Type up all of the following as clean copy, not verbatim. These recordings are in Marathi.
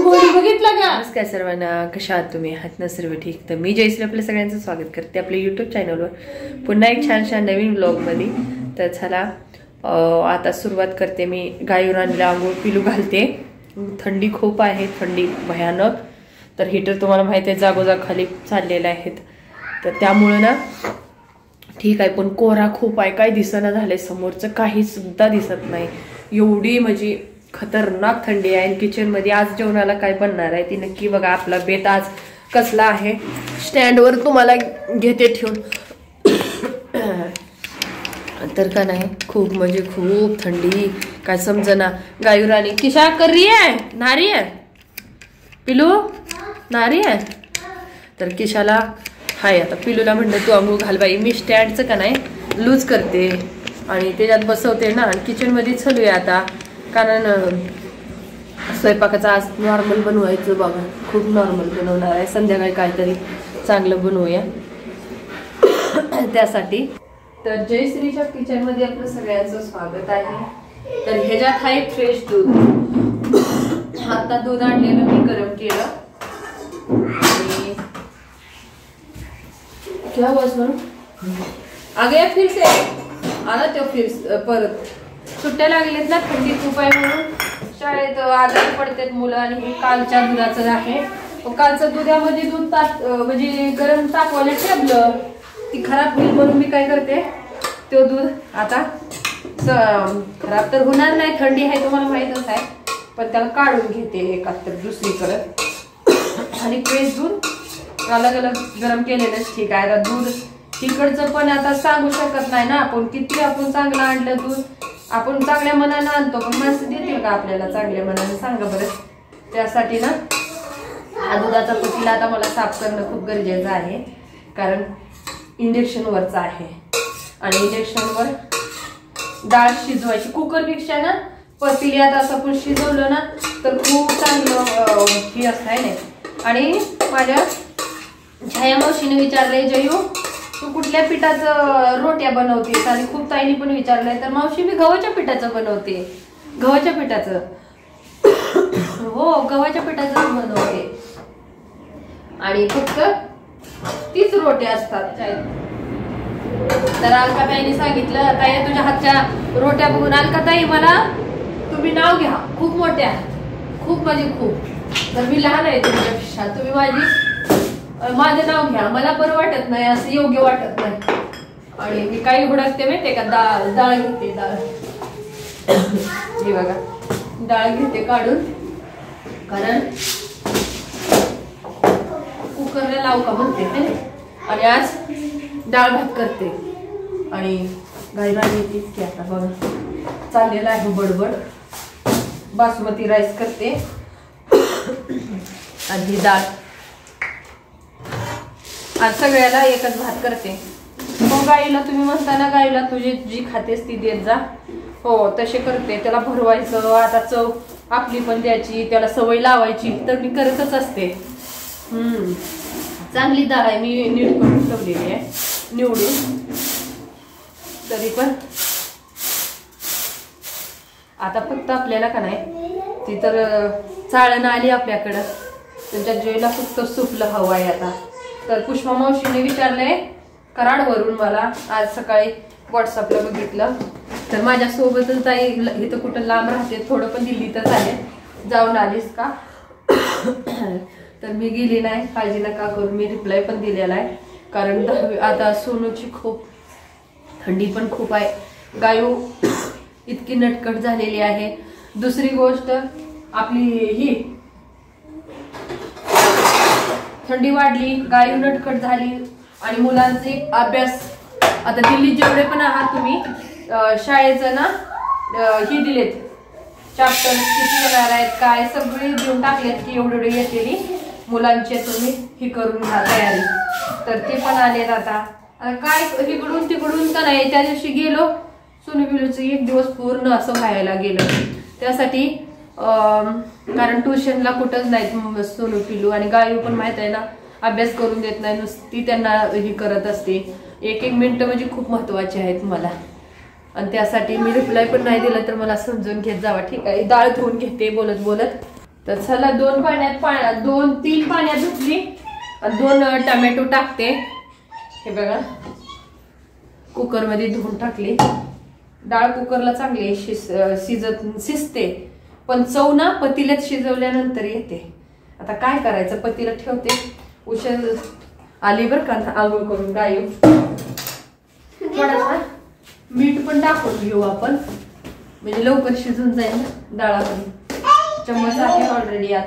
बघितलं का? नमस्कार सर्वांना, कशा आहात तुम्ही? आहात ना सर्व ठीक? तर मी जयश्री आपल्या सगळ्यांचं स्वागत करते आपल्या युट्यूब चॅनलवर पुन्हा एक छानशा नवीन ब्लॉगमध्ये. तर चला आता सुरुवात करते. मी गायुरांना आंघोळ पिलू घालते. थंडी खूप आहे, थंडी भयानक. तर हीटर तुम्हाला माहिती आहे जागोजाग खाली चाललेले आहेत, तर त्यामुळे ना ठीक आहे, पण कोरा खूप आहे, काय दिसना झालंय, समोरचं काही सुद्धा दिसत नाही. एवढी म्हणजे खतरनाक थंडी आहे. किचन मध्ये आज जेवणाला काय बनणार आहे ती नक्की बघा. आपला बेत आज कसला आहे स्टँडवर तुम्हाला घेते ठेवून. तर का नाही, खूप म्हणजे खूप थंडी, काय समजना. गायुराणी किशा कर रही है? नारी आहे पिलू, नारी आहे. तर किशाला हाय, आता पिलूला म्हणलं तू आंघोळ घाल बाई. मी स्टँडचं का नाही लूज करते आणि त्याच्यात बसवते ना. किचन मध्ये चालूया आता, कारण स्वयंपाकाचं आज नॉर्मल बनवायचं बघा. खूप नॉर्मल बनवणार आहे. संध्याकाळी काहीतरी चांगलं बनवूया त्यासाठी. तर जयश्रीच्या किचन मध्ये आपलं सगळ्यांचं स्वागत आहे. तर ह्याच्यात आहे फ्रेश दूध. आता दूध आणलेलं मी गरम केलं आणि क्या बस म्हणून आगे फिर से आला तो फिर परत सुट्ट्या लागलेत ना, थंडी खूप आहे म्हणून शाळेत आजारी पडतात मुलं. आणि हे कालच्या दुधाचं आहे. कालचं दुधामध्ये दूध म्हणजे गरम तापवायला ठेवलं, ती खराब होईल म्हणून मी काय करते, तो दूध आता खराब तर होणार नाही, थंडी आहे तुम्हाला माहीतच आहे, पण त्याला काढून घेते एका तर दुसरीकडे. आणि फ्रेश दूध अलग अलग गरम केलेलंच ठीक आहे. आता दूध तिकडचं पण आता सांगू शकत नाही ना आपण, किती आपण चांगलं आणलं दूध. आपण चांगल्या मनानं आणतो, पण माणसं देतील का आपल्याला चांगल्या मनानं, सांगा बरं. त्यासाठी ना हा दुधाचा पतीला आता मला साफ करणं खूप गरजेचं आहे, कारण इंडक्शनवरचा आहे. आणि इंडक्शनवर डाळ शिजवायची कुकरपेक्षा ना पतील्यात असं आपण शिजवलं ना तर खूप चांगलं हे असं आहे नाही. आणि माझ्या छाया मावशीने विचारलंय, जयू तू कुठल्या पिठाचं रोट्या बनवतेस? आणि खूप ताईंनी पण विचारलंय. तर मावशी मी गव्हाच्या पिठाचं बनवते. गव्हाच्या पिठाचं हो, गव्हाच्या पिठाचं बनवते. आणि फक्त तीच रोट्या असतात. तर अलकाताईने सांगितलं, ताई तुझ्या हातच्या रोट्या बघून अलकाताई मला तुम्ही नाव घ्या, खूप मोठ्या, खूप म्हणजे खूप. तर मी लहान आहे तुमच्यापेक्षा, तुम्ही माझं नाव घ्या, मला बरं वाटत नाही, असं योग्य वाटत नाही. आणि मी काही हुडकते माहितीये का, डाळ घेते, डाळ हे बघा, डाळ घेते काढून, कारण कुकरला लावू का म्हणते. आणि आज डाळ भात करते. आणि गायराणी येतेच की आता बघा, चाललेलं आहे बडबड. बासमती राईस करते आणि डाळ आज सगळ्याला एकच भात करते. मग गाईला तुम्ही म्हणता ना, गाईला तुझी जी खातेस ती देत जा, हो तसे करते. त्याला भरवायचं, आता चव आपली पण द्यायची, त्याला सवय लावायची, तर मी करतच असते. चांगली डाळ आहे, मी नीट करून ठेवलेली आहे निवडून. तरी पण आता फक्त आपल्याला का नाही, ती तर चाळण आली आपल्याकडं, त्यांच्या जेला फक्त सुपलं हवं आहे आता. तर पुष्पा मावशीने विचारलंय कराडवरून मला, आज सकाळी व्हॉट्सअपला बघितलं. तर माझ्यासोबतच ताई इथं कुठं लांब राहते, थोडं पण दिल्लीतच आले, जाऊन आलीस का? तर मी गेली नाही, काळजी नका करू. मी रिप्लाय पण दिलेला आहे, कारण आता सोनूची खूप थंडी पण खूप आहे. गायू इतकी नटकट झालेली आहे. दुसरी गोष्ट आपली ही थंडी वाढली, गायू नटकट झाली. आणि मुलांचे अभ्यास, आता दिल्लीत जेवढे पण आहात तुम्ही, शाळेचं ना ही दिलेत चॅप्टर, किती येणार आहेत काय सगळे देऊन टाकलेत की एवढे येतेली मुलांचे, तुम्ही ही करून घ्या तयारी. तर ते पण आलेत आता. काय इकडून तिकडून का नाही, त्या दिवशी गेलो सोनू पिलूचं एक दिवस पूर्ण असं व्हायला गेलं. त्यासाठी कारण ट्युशनला कुठंच नाहीत सोनू पिलू. आणि गायू पण माहित आहे ना, अभ्यास करून देत नाही, नुसती त्यांना ही करत असते. एक एक मिनिट म्हणजे खूप महत्वाचे आहेत मला. आणि त्यासाठी मी रिप्लाय पण नाही दिला तर मला समजून घेत जावा, ठीक आहे. डाळ धुवून घेते बोलत बोलत. तर चला 2 पाण्यात 2-3 पाण्यात धुतली आणि 2 टमॅटो टाकते. हे बघा कुकर मध्ये धुवून टाकली. डाळ कुकरला चांगली शिजते, पण चव ना पतील्यात शिजवल्यानंतर येते. आता काय करायचं, पतीला ठेवते. उशीर आली बरं का आंघोळ करून गायू. थोडासा मीठ पण टाकून घेऊ आपण, म्हणजे लवकर शिजून जाईल ना डाळामध्ये. चम्मच आहे ऑलरेडी आत.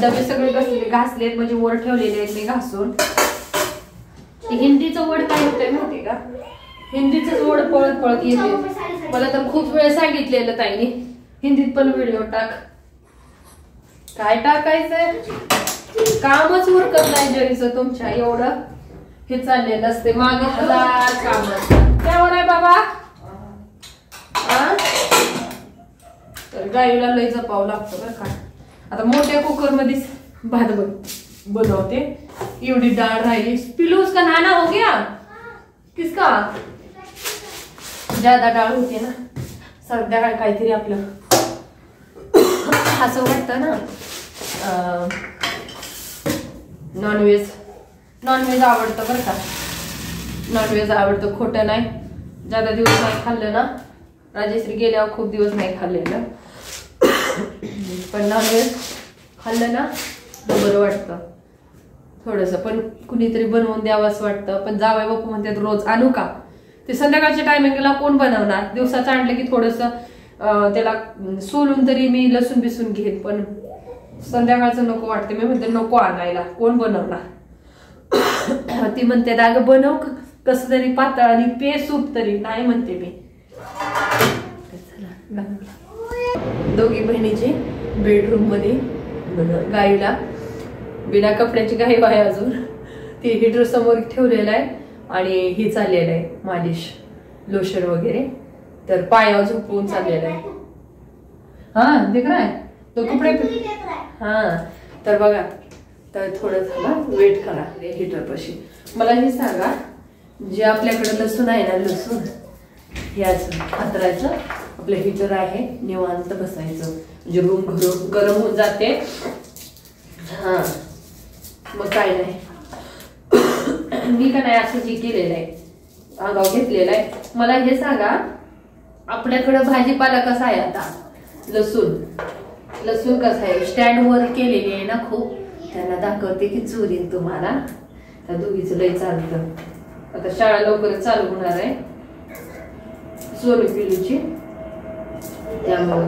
डबे सगळे घासलेत, म्हणजे वर ठेवलेले आहेत मी घासून. हिंदीचं वड काय होतंय माहिती का, हिंदीच वड पळत पळत येते. मला तर खूप वेळ सांगितलेलं ताईने हिंदीत पण व्हिडिओ टाक. काय टाकायचंय, कामच उरकत नाही जरीचं तुमच्या. एवढं हे चाललेलं असते मागे 1000 काम. त्यावर आहे बाबा. तर गाईला लय जपावं लागतं बरं का. आता मोठ्या कुकर मध्ये भात बनवते. एवढी डाळ राहिली. पिलू उसका नाना हो गया किसका, ज्यादा डाळ होती ना. सध्या काहीतरी आपलं असं वाटतं ना, नॉनव्हेज आवडतं बरं का. नॉनव्हेज आवडतं, खोटं नाही. ज्यादा दिवस नाही खाल्लं ना, राजेश्री गेल्यावर खूप दिवस नाही खाल्लेलं, पण नॉनव्हेज खाल्लं ना तर बरं वाटतं थोडंसं. पण कुणीतरी बनवून द्यावं असं वाटतं. पण जावई बापू म्हणतात रोज आणू का, ते संध्याकाळच्या टायमिंगला कोण बनवणार. दिवसाचं आणलं की थोडंसं त्याला सोलून तरी मी लसूण बिसून घेईन, पण संध्याकाळचं नको वाटते. मी म्हणते नको आणायला, कोण बनवणार. ती म्हणते अगं बनव कसं तरी पातळ आणि पे सूप तरी. नाही म्हणते मी. दोघी बहिणीची बेडरूम मध्ये गाईला बिना कपड्याची गाई आहे अजून. ती हिटर समोर ठेवलेला आहे आणि ही चाललेलं आहे मालिश, लोशन वगैरे. तर पायावर झोपवून चाललेलं आहे. हा देख रहा है तो कपडे. हा तर बघा, तर थोडं झालं वेट करा हिटर पाशी. मला हे सांगा, जे आपल्याकडे लसूण आहे ना, लसूण याचं हातरायचं. आपलं हिटर आहे, निवांत बसायचं, म्हणजे रूम गरम होऊन जाते. हा मग काय नाही. मी का नाही असं जे केलेलं आहे, अंगावर घेतलेलं आहे. मला हे सांगा, आपल्याकडं भाजीपाला कसा आहे आता. लसूण कसा आहे, स्टँड वर केलेली आहे ना खूप. त्यांना दाखवते की चोरीन तुम्हाला. त्या दोघीचं लय चालतं. आता शाळा लवकरच चालू होणार आहे सोनू पिलूची, त्यामुळे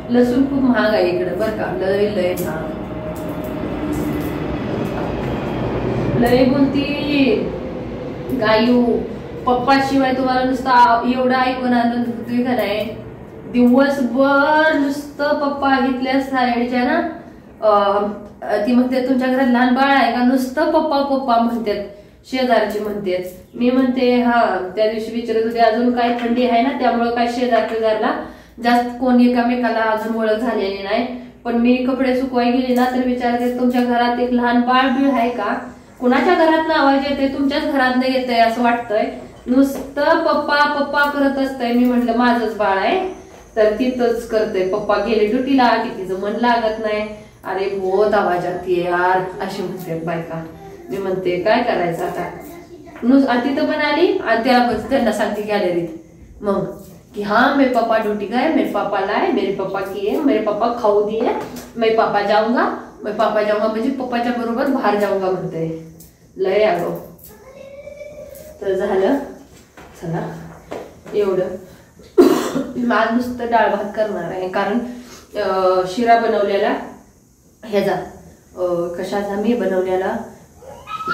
लसूण खूप महाग आहे इकडे बरं का. लय महाग. लय बोलती गायू. पप्पा शिवाय तुम्हाला नुसतं एवढं ऐकून आनंद होतोय का नाही. दिवसभर नुसतं पप्पा इथल्या साईडच्या ना, ती म्हणते तुमच्या घरात लहान बाळ आहे का, नुसतं पप्पा पप्पा म्हणतात. शेजारची म्हणतेच. मी म्हणते हा, त्या दिवशी विचारत होते अजून काय थंडी आहे ना, त्यामुळे काय शेजारला जास्त कोण एकामेकाला अजून ओळख झालेली नाही. पण मी कपडे सुकवाय गेले ना तर विचारते तुमच्या घरात एक लहान बाळ बीळ आहे का. कुणाच्या घरात आवाज येते, तुमच्याच घरात नाही येतंय असं वाटतंय. नुसतं पप्पा पप्पा करत असतंय. मी म्हटलं माझंच बाळ आहे, तर तिथंच करतंय. पप्पा गेले ड्युटीला की तिचं मन लागत नाही. अरे बहुत आवाज आती यार, अशी म्हणते बायका. मी म्हणते काय करायचं आता. तिथं पण आली आणि त्यांना सांगते गॅलरीत मग कि हाँ मेरे पापा ड्यूटी गए, मेरे पापा लाए, मेरे पापा किए, मेरे पापा खाऊ दिए, मैं पापा जाऊंगा म्हणजे पप्पाच्या बरोबर बाहेर जाऊंगा म्हणते. लय आलो. तर झालं. चला एवढं. आज नुसतं डाळ भात करणार आहे, कारण शिरा बनवलेला ह्याचा कशाचा मी बनवलेला,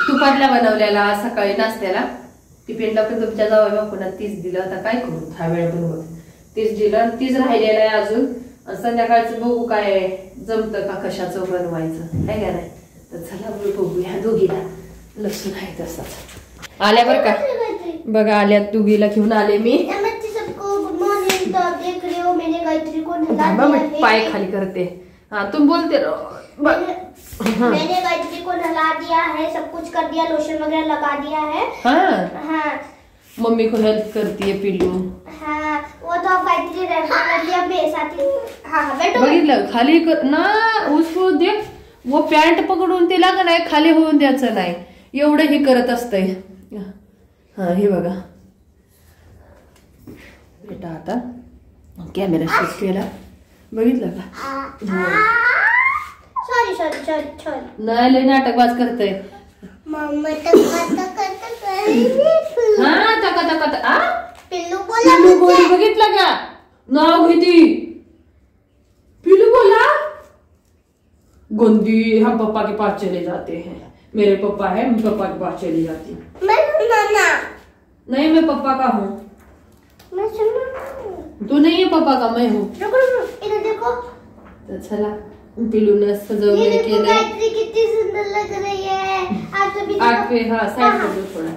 तुपातला बनवलेला सकाळी नाश्त्याला. टिफिनला पण तुमच्या जावई बापूंना 30 दिलं. आता काय करू, हा वेळ बनवत 30 दिलं, 30 राहिलेलं आहे अजून. संध्याकाळचं बघू काय जमतं का कशाचं बनवायचं आहे का नाही. तर चला बघूया. दोघीला लसूण आहे तसाच आल्या बरं का. बघा आल्यात, दोघीला घेऊन आले मी. पाय खाली करते. हाँ तुम बोलते रहो. मैंने गायत्री को नहला दिया है, सब कुछ कर दिया, लोशन वगैरह लगा दिया है. हाँ मम्मी को हेल्प करती है पिल्लू। हाँ, वो तो बैटरी बघितलं खाली ना उसको देख, वो पॅन्ट पकडून तिला का नाही खाली होऊन द्यायचं नाही, एवढं हे करत असतंय। हा हे बघा बेटा, आता कॅमेरा शूट केला, बघितलं का? सॉरी नाही लय नाटकबाज करतय। मम्मा हा तका तका पिल्लू पिल्लू बोली, बघितलं का? नाव घेती पिल्लू बोला, गंदी हम पापा के पास चले जाते हैं, मेरे पापा है, मैं पापा के पास चली जाती हूँ। नहीं मैं पापा का हूँ, तू नहीं है पापा का, मैं हूँ। इधर देखो, तो चला पिल्लू ने सजवले केले, कितनी सुंदर लग रही है। आग पे हा साईड कर दो थोडा।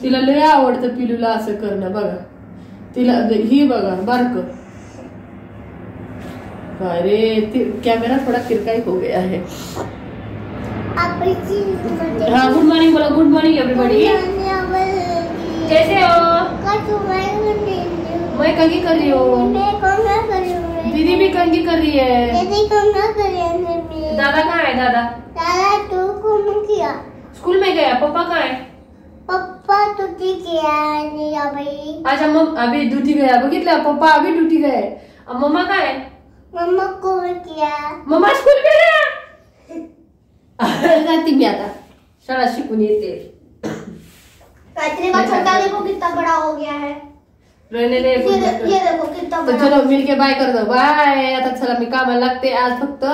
तिला लय आवडतं पिल्लूला असं करणं, बघा तिला ही बघा बारक। अरे कैमरा थोड़ा तिरका हो गया है। हाँ गुड मॉर्निंग बोलो, गुड मॉर्निंग एवरीबॉडी, कैसे हो? मैं कंघी कर रही हूँ, दीदी भी कंघी कर रही है। दादा कहाँ है? दादा स्कूल में गया। पापा कहाँ है? पप्पा ड्यूटी गया भाई। अच्छा मम अभी ड्यूटी गया, बघितलं पप्पा अभी ड्यूटी गए। अब मम्मा कहाँ है? मम्मा को किया, मम्मा स्कूल में गया। जाती मी आता, शाळा शिकून येते। गायत्री का छोटा देखो कितना बड़ा हो गया है। रहने दे, ये देखो कितना तो बड़ा। चलो मिलके बाय कर दो, बाय। आता चला मी कामाला लागते, आज फक्त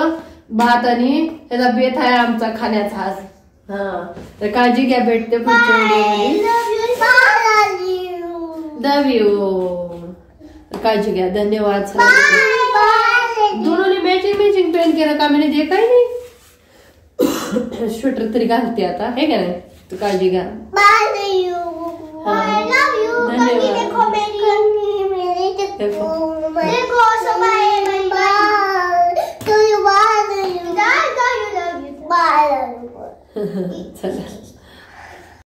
भात आणि ह्याचा बेत आहे आमचा खाण्याचा आज। हा तर काळजी घ्या, भेटते पुढच्या व्हिडिओ मध्ये। लव यू, काळजी घ्या, धन्यवाद। दोनों ने मैचिंग पहन के रखा, मैंने देखा ही नहीं। स्वेटर तरी घालते आता, है का नाही? तो काळजी घ्या।